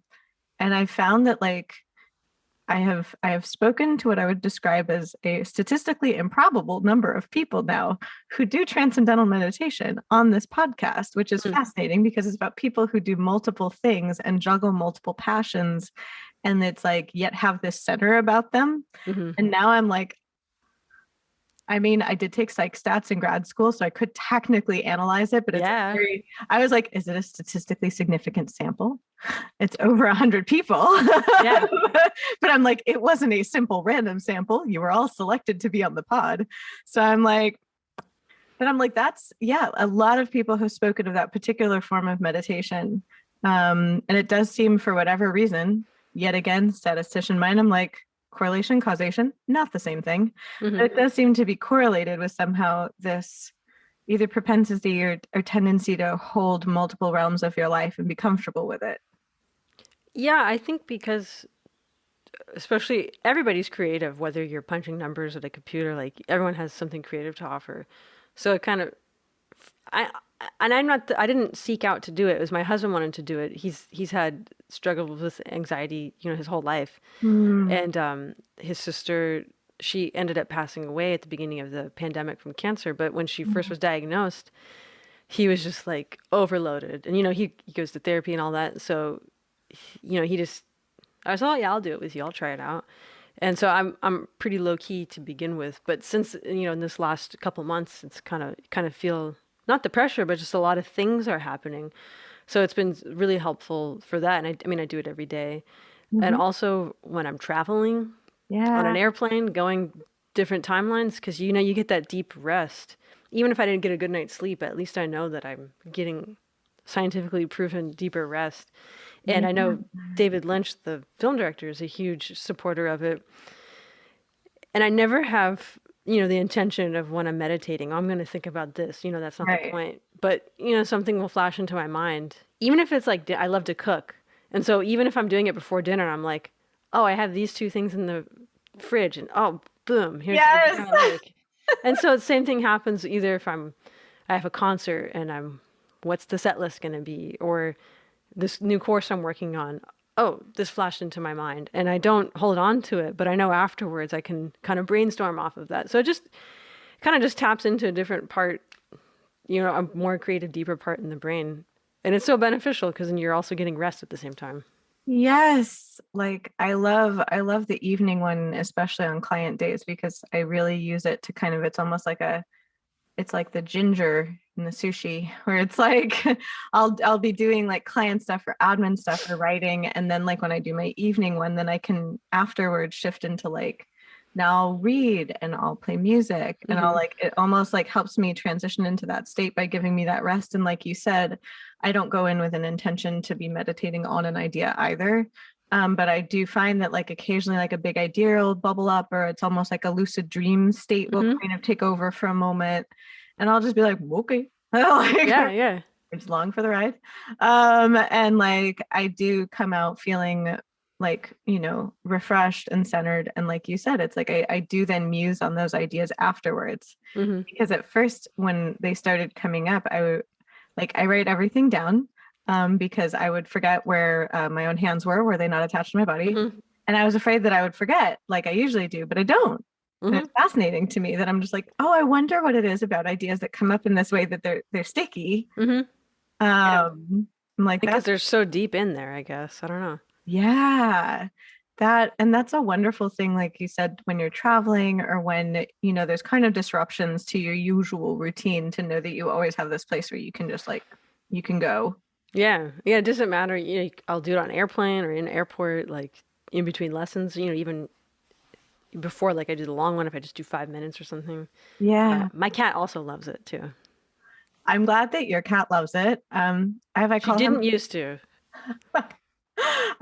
and I found that like I have spoken to what I would describe as a statistically improbable number of people now who do transcendental meditation on this podcast, which is fascinating because it's about people who do multiple things and juggle multiple passions, and it's like yet have this center about them. Mm-hmm. And now I'm like, I mean, I did take psych stats in grad school, so I could technically analyze it, but it's Yeah. I was like, is it a statistically significant sample? It's over 100 people. Yeah. But I'm like, it wasn't a simple random sample. You were all selected to be on the pod. So I'm like, that's, yeah, a lot of people have spoken of that particular form of meditation. And it does seem, for whatever reason, yet again, statistician mind, I'm like, correlation, causation, not the same thing. Mm-hmm. But it does seem to be correlated with somehow this either propensity or tendency to hold multiple realms of your life and be comfortable with it. Yeah, I think because especially everybody's creative, whether you're punching numbers at a computer, like everyone has something creative to offer. So it kind of, I, and I didn't seek out to do it. It was my husband wanted to do it. He's had struggles with anxiety, his whole life. Mm. And his sister, she ended up passing away at the beginning of the pandemic from cancer. But when she first was diagnosed, he was just like overloaded. And, he goes to therapy and all that. So, he just, I was, oh, yeah, I'll do it with you. I'll try it out. And so I'm pretty low key to begin with. But since, in this last couple months, it's kind of feel not the pressure, but just a lot of things are happening. So it's been really helpful for that. And I mean, I do it every day. And Mhm. also when I'm traveling on Yeah, an airplane, going different timelines, because you get that deep rest. Even if I didn't get a good night's sleep, at least I know that I'm getting scientifically proven deeper rest. And yeah, I know David Lynch, the film director, is a huge supporter of it. And I never have, the intention of when I'm meditating, oh, I'm going to think about this. That's not the right. point. But, something will flash into my mind. Even if it's like, I love to cook. And so even if I'm doing it before dinner, I'm like, oh, I have these two things in the fridge. And oh, boom, here's the Yes. dinner I like. And so the same thing happens either if I have a concert and what's the set list going to be? Or this new course I'm working on, oh, this flashed into my mind. And I don't hold on to it, but I know afterwards I can kind of brainstorm off of that. So it just kind of just taps into a different part, a more creative, deeper part in the brain. And it's so beneficial because then you're also getting rest at the same time. Yes, like I love the evening one, especially on client days, because I really use it to kind of, it's almost like it's like the ginger in the sushi where it's like I'll be doing like client stuff or admin stuff or writing, and then like when I do my evening one, then I can afterwards shift into like, now I'll read and I'll play music and I'll Mm-hmm. like, it almost like helps me transition into that state by giving me that rest. And like you said, I don't go in with an intention to be meditating on an idea either. But I do find that like occasionally like a big idea will bubble up, or it's almost like a lucid dream state will Mm-hmm. kind of take over for a moment, and I'll just be like, okay, like Yeah, yeah. it's long for the ride. And like I do come out feeling like, refreshed and centered. And like you said, it's like I do then muse on those ideas afterwards. Mm-hmm. Because at first when they started coming up, I write everything down, because I would forget where my own hands were they not attached to my body. Mm-hmm. And I was afraid that I would forget like I usually do, but I don't. And Mm-hmm. it's fascinating to me that I'm just like, oh, I wonder what it is about ideas that come up in this way that they're sticky. Mm-hmm. Yeah. I'm like, Because that's, they're so deep in there, I guess. I don't know. yeah, and that's a wonderful thing, like you said, when you're traveling or when, there's kind of disruptions to your usual routine, to know that you always have this place where you can just like, you can go. Yeah. Yeah. It doesn't matter. I'll do it on an airplane or in an airport, like in between lessons, even before, like I do the long one, if I just do 5 minutes or something. Yeah. My cat also loves it too. I'm glad that your cat loves it. I She call him didn't used to. I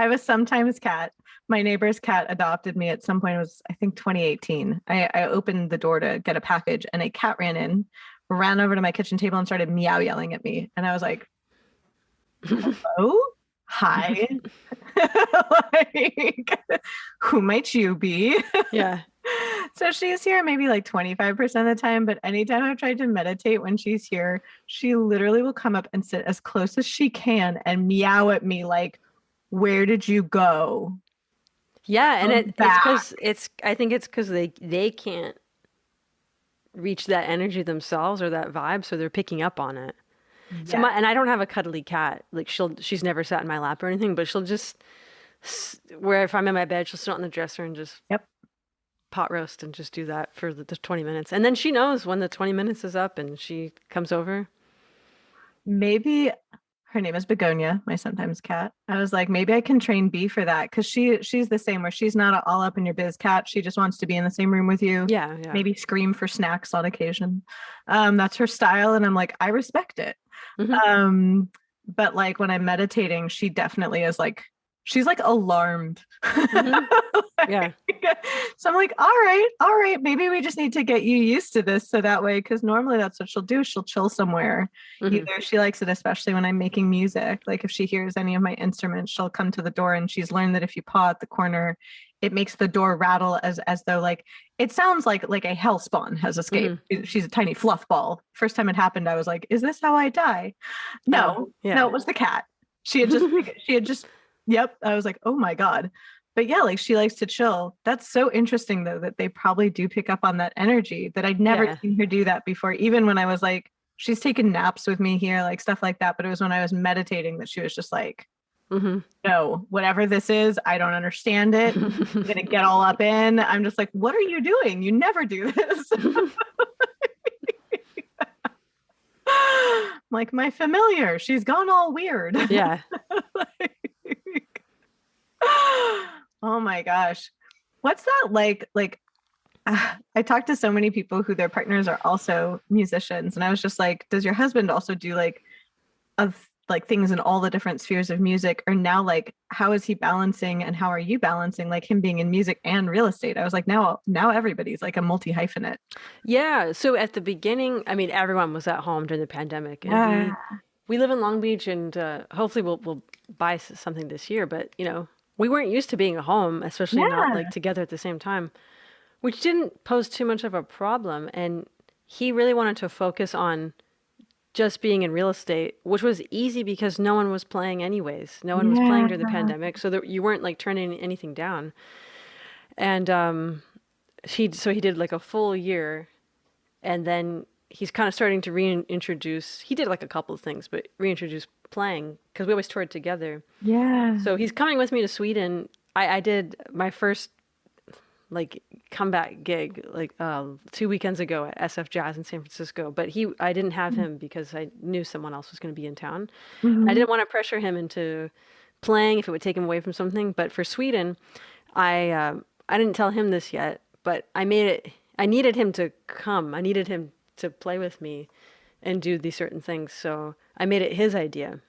have a sometimes cat. My neighbor's cat adopted me at some point. It was, I think, 2018. I opened the door to get a package and a cat ran in, ran over to my kitchen table and started meow yelling at me. And I was like, hello? Hi. Like, who might you be? Yeah. So she's here maybe like 25% of the time, but anytime I've tried to meditate when she's here, she literally will come up and sit as close as she can and meow at me like, where did you go? Yeah, and Come it's back. because I think it's because they can't reach that energy themselves or that vibe, so they're picking up on it. So Yes. and I don't have a cuddly cat. Like she's never sat in my lap or anything, but she'll just where if I'm in my bed, she'll sit on the dresser and just Yep. pot roast and just do that for the 20 minutes. And then she knows when the 20 minutes is up and she comes over. Maybe her name is Begonia, my sometimes cat. I was like, maybe I can train B for that, because she's the same, where she's not an all up in your biz cat. She just wants to be in the same room with you. Yeah, yeah. Maybe scream for snacks on occasion. That's her style, and I'm like, I respect it. Hmm. Um, but like when I'm meditating, she definitely is like, she's like alarmed. Hmm. Yeah. So I'm like, all right, maybe we just need to get you used to this so that way, because normally that's what she'll do. She'll chill somewhere. Hmm. Either she likes it, especially when I'm making music. Like if she hears any of my instruments, she'll come to the door, and she's learned that if you paw at the corner, it makes the door rattle as though like it sounds like a hell spawn has escaped. Hmm. She's a tiny fluff ball. First time it happened, I was like, is this how I die? Oh, No, yeah. it was the cat. She had just yep. I was like, oh my God. But yeah, like she likes to chill. That's so interesting though, that they probably do pick up on that energy, that I'd never Yeah. seen her do that before. Even when I was like, she's taken naps with me here, like stuff like that. But it was when I was meditating that she was just like, Hmm. no, whatever this is, I don't understand it. I'm gonna get all up in. I'm just like, what are you doing? You never do this. Like my familiar, she's gone all weird. Yeah. Oh my gosh. What's that like? I talked to so many people who their partners are also musicians, and I was just like, does your husband also do like of like things in all the different spheres of music? Or now like how is he balancing, and how are you balancing like him being in music and real estate? I was like, now everybody's like a multi hyphenate. Yeah. So at the beginning, I mean, everyone was at home during the pandemic, and Yeah. we live in Long Beach, and hopefully we'll buy something this year. But we weren't used to being at home, especially not Yeah. like together at the same time, which didn't pose too much of a problem. And he really wanted to focus on just being in real estate, which was easy because no one was playing anyways. No one was playing Yeah. during the pandemic, so that you weren't like turning anything down. And he did like a full year, and then he's kind of starting to reintroduce. He did like a couple of things, but reintroduce playing because we always toured together. Yeah. So he's coming with me to Sweden. I did my first like comeback gig like 2 weekends ago at SF Jazz in San Francisco. But I didn't have him because I knew someone else was going to be in town. I Mhm. didn't want to pressure him into playing if it would take him away from something. But for Sweden, I didn't tell him this yet, but I made it. I needed him to come. I needed him to play with me and do these certain things. So I made it his idea.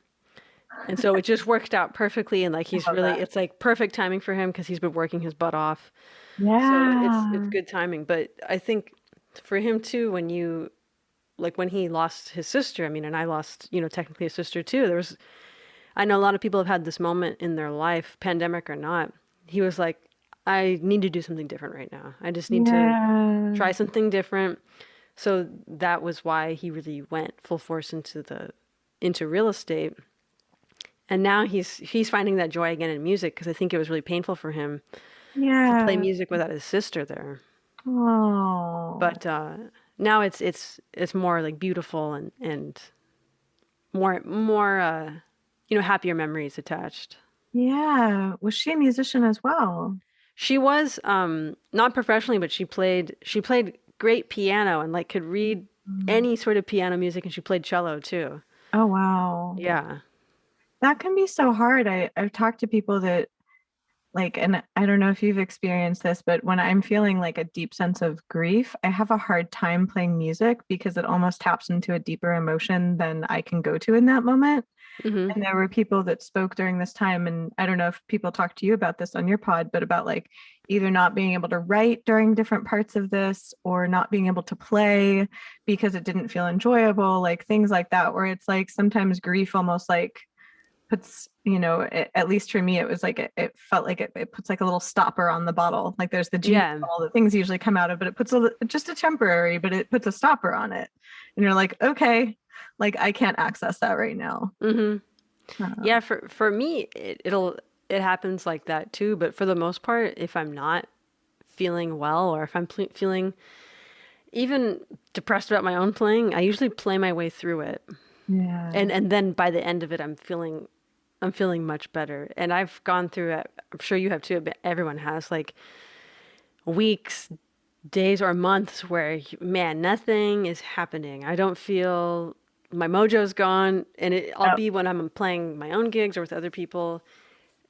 And so it just worked out perfectly. And like I he's love really, that. it's like perfect timing for him because he's been working his butt off. So it's Yeah. good timing. But I think for him too, when he lost his sister, I mean, and I lost, technically a sister too. I know a lot of people have had this moment in their life, pandemic or not. He was like, I need to do something different right now. I just need to Yeah. try something different. So that was why he really went full force into real estate. And now he's finding that joy again in music because I think it was really painful for him to play Yeah. music without his sister there. Oh. But now it's more like beautiful and more happier memories attached. Yeah. Was she a musician as well? She was not professionally, but she played great piano and like could read Mm. any sort of piano music, and she played cello too. Oh, wow. Yeah. That can be so hard. I've talked to people that like, and I don't know if you've experienced this, but when I'm feeling like a deep sense of grief, I have a hard time playing music because it almost taps into a deeper emotion than I can go to in that moment. Hmm. And there were people that spoke during this time, and I don't know if people talk to you about this on your pod, but about like either not being able to write during different parts of this, or not being able to play because it didn't feel enjoyable, like things like that, where it's like sometimes grief almost like puts, at least for me, it was like it felt like it puts like a little stopper on the bottle. Like there's the genie Yeah. bottle that things usually come out of, but it puts just a temporary, but it puts a stopper on it. And you're like, okay, like I can't access that right now. Hmm. Uh, Yeah, for me, it happens like that too. But for the most part, if I'm not feeling well, or if I'm feeling even depressed about my own playing, I usually play my way through it, yeah. and then by the end of it, I'm feeling much better. And I've gone through it. I'm sure you have too. But everyone has like weeks, days, or months where man, nothing is happening. I don't feel my mojo's gone, and I'll Yep. be when I'm playing my own gigs or with other people.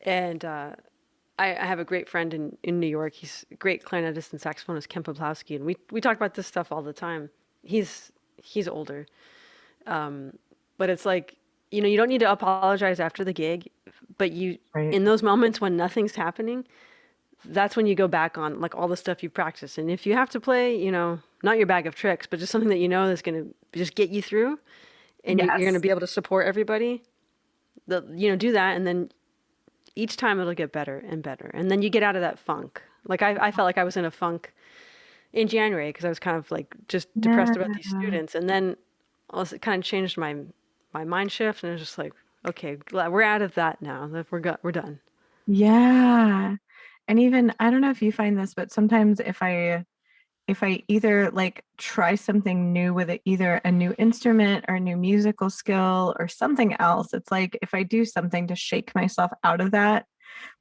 And I have a great friend in New York. He's a great clarinetist and saxophonist, Ken Poplawski, and we talk about this stuff all the time. He's older, but it's like you don't need to apologize after the gig, but Right. in those moments when nothing's happening, that's when you go back on like all the stuff you practice. And if you have to play, not your bag of tricks, but just something that you know is going to just get you through and you're going to Yes. be able to support everybody, do that. And then each time it'll get better and better. And then you get out of that funk. Like I felt like I was in a funk in January because I was kind of like just Yeah. depressed about these students. And then it kind of changed my mind shift. And it was just like, okay, glad we're out of that now. That we're done. Yeah. And even I don't know if you find this, but sometimes if I either like try something new with it, either a new instrument or a new musical skill or something else, it's like if I do something to shake myself out of that,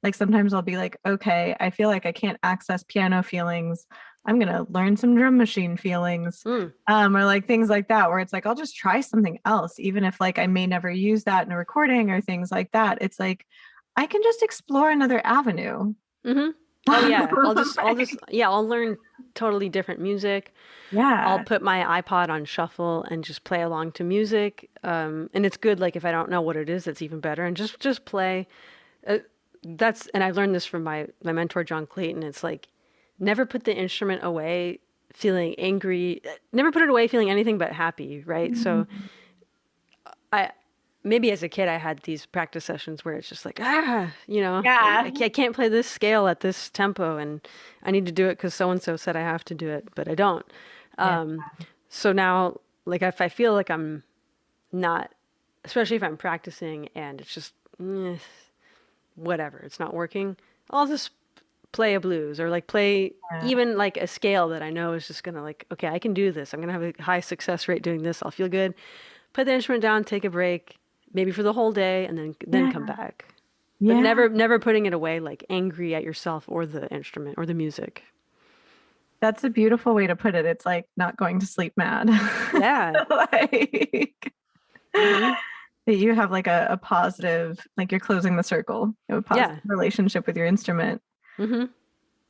like sometimes I'll be like, okay, I feel like I can't access piano feelings. I'm gonna learn some drum machine feelings. Mm, Or like things like that, where it's like I'll just try something else, even if like I may never use that in a recording or things like that. It's like I can just explore another avenue. hmm Oh yeah. Like, Yeah, I'll learn totally different music. I'll yeah. put my iPod on shuffle and just play along to music. And it's good, like if I don't know what it is, that's even better. And just play. Uh, and I learned this from my mentor John Clayton. It's like never put the instrument away feeling angry. Never put it away feeling anything but happy, right? So Mhm. I maybe as a kid I had these practice sessions where it's just like Yeah. I can't play this scale at this tempo and I need to do it because so and so said I have to do it, but I don't. Yeah. Um, so now, like if I feel like I'm not, especially if I'm practicing and it's just whatever, it's not working, I'll just play a blues or like play Yeah. even like a scale that I know is just gonna like, okay, I can do this. I'm gonna have a high success rate doing this. I'll feel good. Put the instrument down, take a break, maybe for the whole day, and then come Yeah. back. But Yeah. never putting it away like angry at yourself or the instrument or the music. That's a beautiful way to put it. It's like not going to sleep mad. Yeah. Like hmm that you have like a positive, like you're closing the circle. You have a positive Yeah. relationship with your instrument. hmm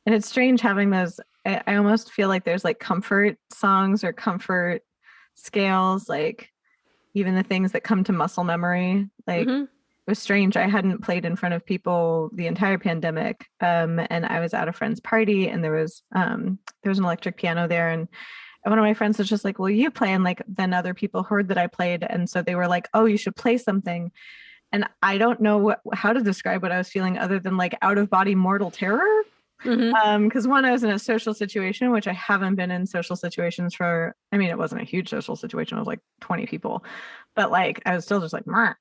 And it's strange having those. I almost feel like there's like comfort songs or comfort scales, like even the things that come to muscle memory. Like hmm it was strange. I hadn't played in front of people the entire pandemic. And I was at a friend's party and there was an electric piano there and one of my friends was just like, "Well, you play." And like then other people heard that I played. And so they were like, "Oh, you should play something." And I don't know how to describe what I was feeling other than like out of body mortal terror. hmm Because one, I was in a social situation, which I haven't been in social situations for, I mean, it wasn't a huge social situation. It was like 20 people, but like I was still just like, "Meh."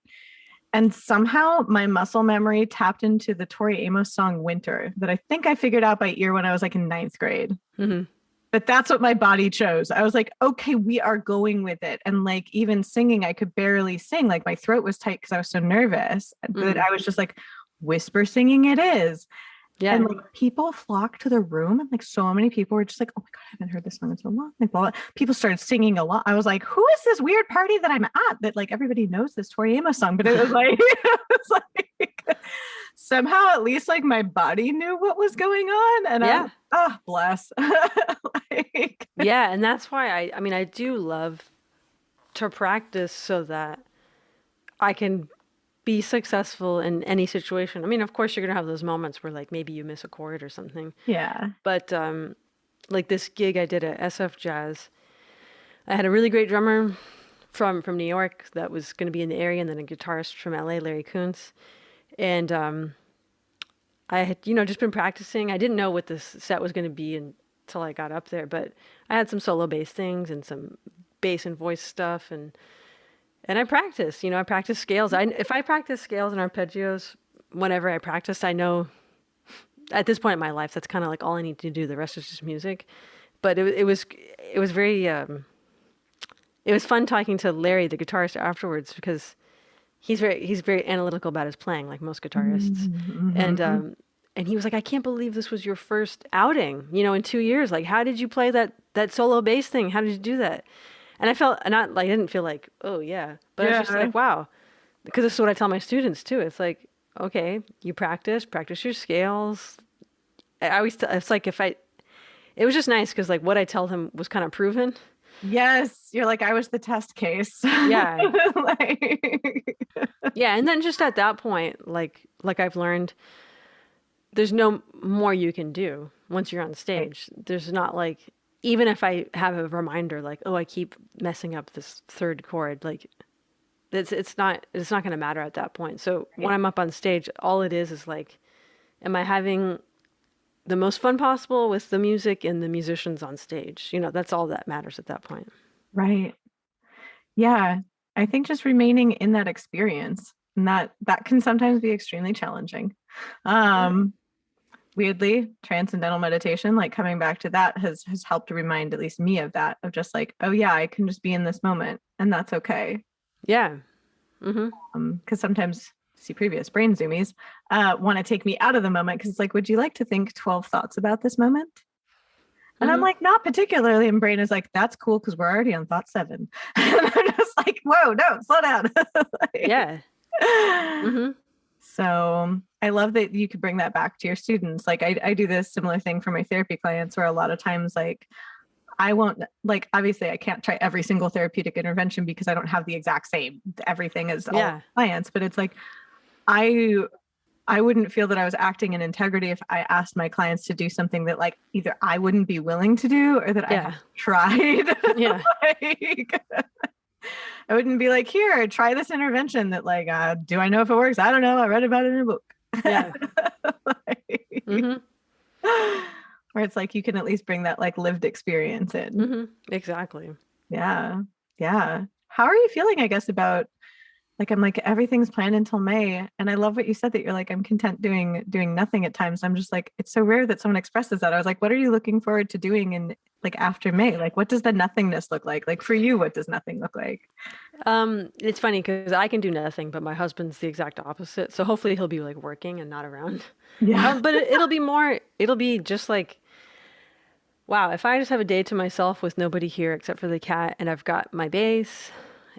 And somehow my muscle memory tapped into the Tori Amos song Winter that I think I figured out by ear when I was like in ninth grade. hmm But that's what my body chose. I was like, okay, we are going with it. And like even singing, I could barely sing. Like my throat was tight because I was so nervous. But mm I was just like, whisper singing it is. And Yeah. like people flocked to the room, and like so many people were just like, "Oh my god, I haven't heard this song in so long." Like, well, people started singing a lot. I was like, "Who is this weird party that I'm at that like everybody knows this Tori Amos song?" But it was like, it was like somehow at least like my body knew what was going on, and I was Yeah. oh bless, like Yeah. And that's why I mean, I do love to practice so that I can be successful in any situation. I mean, of course, you're gonna have those moments where like maybe you miss a chord or something. yeah, But like this gig I did at SF Jazz, I had a really great drummer from New York that was going to be in the area, and then a guitarist from LA, Larry Kuntz. And I had just been practicing. I didn't know what this set was going to be until I got up there, but I had some solo bass things and some bass and voice stuff, and I practiced. I practiced scales. If I practice scales and arpeggios whenever I practice, I know at this point in my life that's kind of like all I need to do. The rest is just music. But it was very it was fun talking to Larry, the guitarist, afterwards because he's very analytical about his playing, like most guitarists, and mm-hmm. and he was like, I can't believe this was your first outing, in 2 years. Like, how did you play that solo bass thing? How did you do that? And I felt not like I didn't feel like, oh yeah, but I was just Yeah, like, wow, because this is what I tell my students too. It's like, okay, you practice your scales. I always it's like if I it was just nice because like what I tell them was kind of proven. Yes, you're like, I was the test case. Yeah. Like, Yeah, and then just at that point, like I've learned, there's no more you can do once you're on right, stage. There's not like, even if I have a reminder like, oh, I keep messing up this third chord, like it's not going to matter at that point. So when right, I'm up on stage, all it is like, am I having the most fun possible with the music and the musicians on stage? That's all that matters at that point. right. Yeah. I think just remaining in that experience, and that can sometimes be extremely challenging. Yeah. Um, Weirdly, transcendental meditation, like coming back to that has helped to remind at least me of that, of just like, oh yeah, I can just be in this moment and that's okay. Yeah. Mm-hmm. Because sometimes see previous brain zoomies want to take me out of the moment because it's like, would you like to think 12 thoughts about this moment? And I'm Mm-hmm. like, not particularly. And brain is like, that's cool because we're already on thought 7. And I'm just like, whoa, no, slow down. Like, Yeah. Mm-hmm. so I love that you could bring that back to your students. Like I do this similar thing for my therapy clients where a lot of times like I won't, like obviously I can't try every single therapeutic intervention because I don't have the exact same everything as all Yeah. clients, but it's like I I wouldn't feel that I was acting in integrity if I asked my clients to do something that like either I wouldn't be willing to do or that I Yeah. have tried. Yeah. Like, I wouldn't be like, here, try this intervention that like, do I know if it works? I don't know. I read about it in a book. Yeah. Like, Mm-hmm. where it's like you can at least bring that like lived experience in. Mm-hmm. Exactly. Yeah. Yeah. How are you feeling, I guess, about like I'm like everything's planned until May. And I love what you said that you're like, I'm content doing nothing at times. I'm just like, it's so rare that someone expresses that. I was like, what are you looking forward to doing in like after May? Like what does the nothingness look like? Like for you, what does nothing look like? It's funny because I can do nothing, but my husband's the exact opposite. So hopefully he'll be like working and not around. Yeah. But it'll be just like, wow, if I just have a day to myself with nobody here except for the cat, and I've got my bass,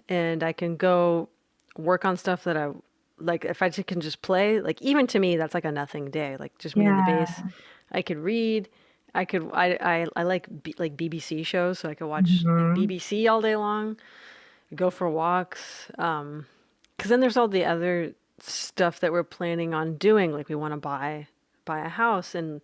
and I can go work on stuff that I like, if I just can just play, like even to me, that's like a nothing day, like just me and the bass. Yeah. I could read. I like like BBC shows, so I could watch like Mhm. BBC all day long, go for walks. Because then there's all the other stuff that we're planning on doing. Like we want to buy a house, and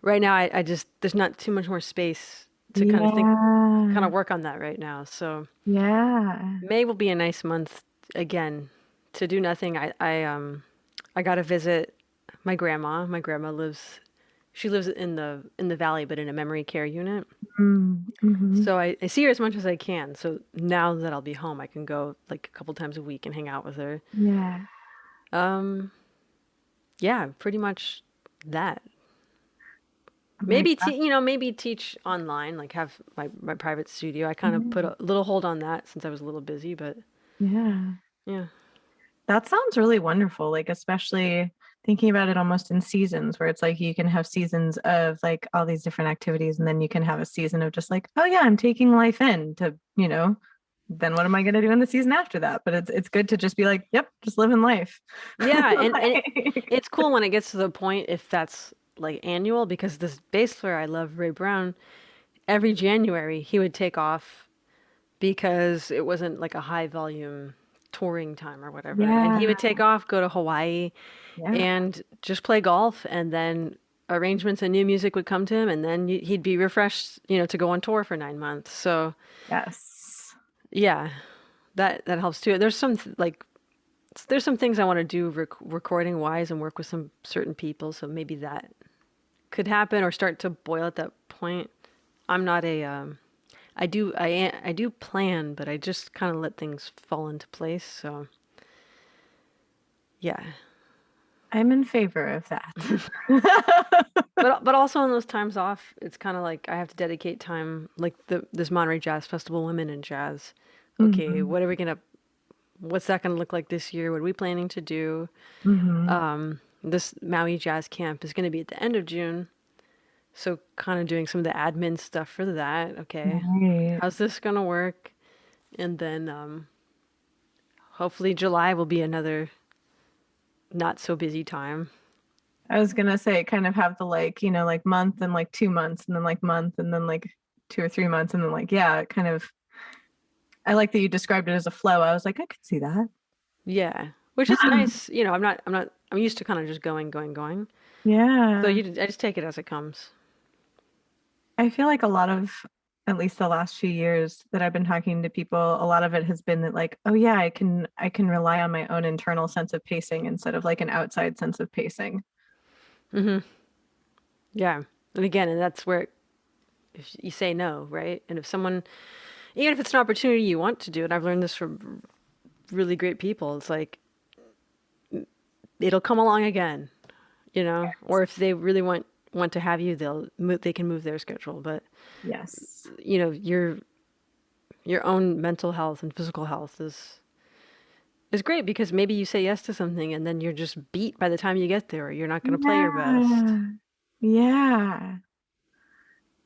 right now I just there's not too much more space to kind Yeah. of work on that right now. So Yeah. May will be a nice month again to do nothing. I got to visit my grandma. My grandma lives. She lives in the valley, but in a memory care unit. Mm-hmm. So I see her as much as I can. So now that I'll be home, I can go like a couple times a week and hang out with her. Yeah. Um, yeah, pretty much that. Oh my Maybe gosh. maybe teach online, like have my private studio. I kind of put Yeah. a little hold on that since I was a little busy, but Yeah. yeah. That sounds really wonderful. Like, especially thinking about it almost in seasons where it's like you can have seasons of like all these different activities, and then you can have a season of just like, oh yeah, I'm taking life in to, then what am I gonna do in the season after that? But it's good to just be like, yep, just living life. Yeah, Like, it's cool when it gets to the point if that's like annual because this bass player I love, Ray Brown, every January he would take off because it wasn't like a high volume touring time or whatever. And he yeah, would take off, go to Hawaii yeah. and just play golf and then arrangements and new music would come to him and then he'd be refreshed, to go on tour for 9 months. So, Yes. yeah, that helps too. There's some things I want to do recording wise and work with some certain people, so maybe that could happen or start to boil at that point. I'm not a I do plan, but I just kind of let things fall into place. So yeah, I'm in favor of that. but also in those times off, it's kind of like I have to dedicate time, like this Monterey Jazz Festival, Women in Jazz. Okay, Hmm. what's that gonna look like this year? What are we planning to do? Hmm. This Maui Jazz Camp is gonna be at the end of June, so kind of doing some of the admin stuff for that. Okay, Right. how's this gonna work? And then hopefully July will be another not so busy time. I was gonna say kind of have the like, like month and like 2 months and then like month and then like 2 or 3 months, and then like, yeah, kind of, I like that you described it as a flow. I was like, I could see that. Yeah, which is nice. You know, I'm used to kind of just going. So Yeah. I just take it as it comes. I feel like a lot of, at least the last few years that I've been talking to people, a lot of it has been that like, oh yeah, I can rely on my own internal sense of pacing instead of like an outside sense of pacing. Hmm. Yeah. And again, and that's where if you say no, right? And if someone, even if it's an opportunity you want to do, and I've learned this from really great people, it's like it'll come along again, you know. Or if they really want to have you, they can move their schedule. But Yes. you know, your own mental health and physical health is great because maybe you say yes to something and then you're just beat by the time you get there, or you're not going to play your best. Yeah. Yeah.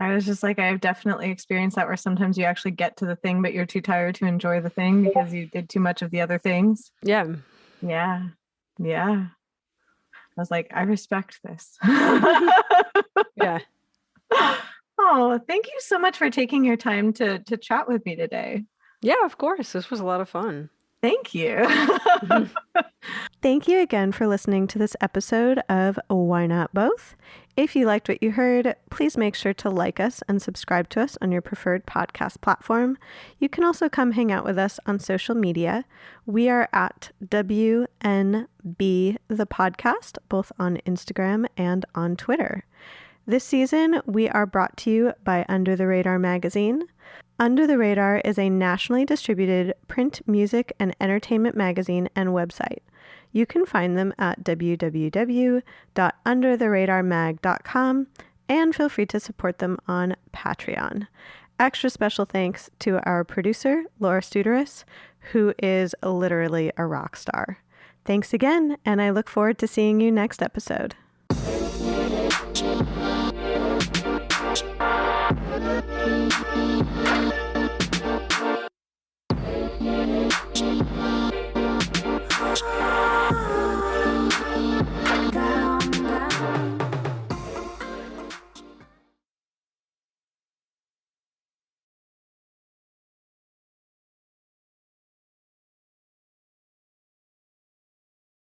I was just like, I've definitely experienced that where sometimes you actually get to the thing, but you're too tired to enjoy the thing because you did too much of the other things. Yeah. Yeah. Yeah. I was like, I respect this. Yeah. Oh, thank you so much for taking your time to chat with me today. Yeah, of course. This was a lot of fun. Thank you. Thank you again for listening to this episode of Why Not Both? If you liked what you heard, please make sure to like us and subscribe to us on your preferred podcast platform. You can also come hang out with us on social media. We are at WNB the podcast, both on Instagram and on Twitter. This season, we are brought to you by Under the Radar magazine. Under the Radar is a nationally distributed print, music, and entertainment magazine and website. You can find them at www.undertheradarmag.com and feel free to support them on Patreon. Extra special thanks to our producer, Laura Studeris, who is literally a rock star. Thanks again, and I look forward to seeing you next episode.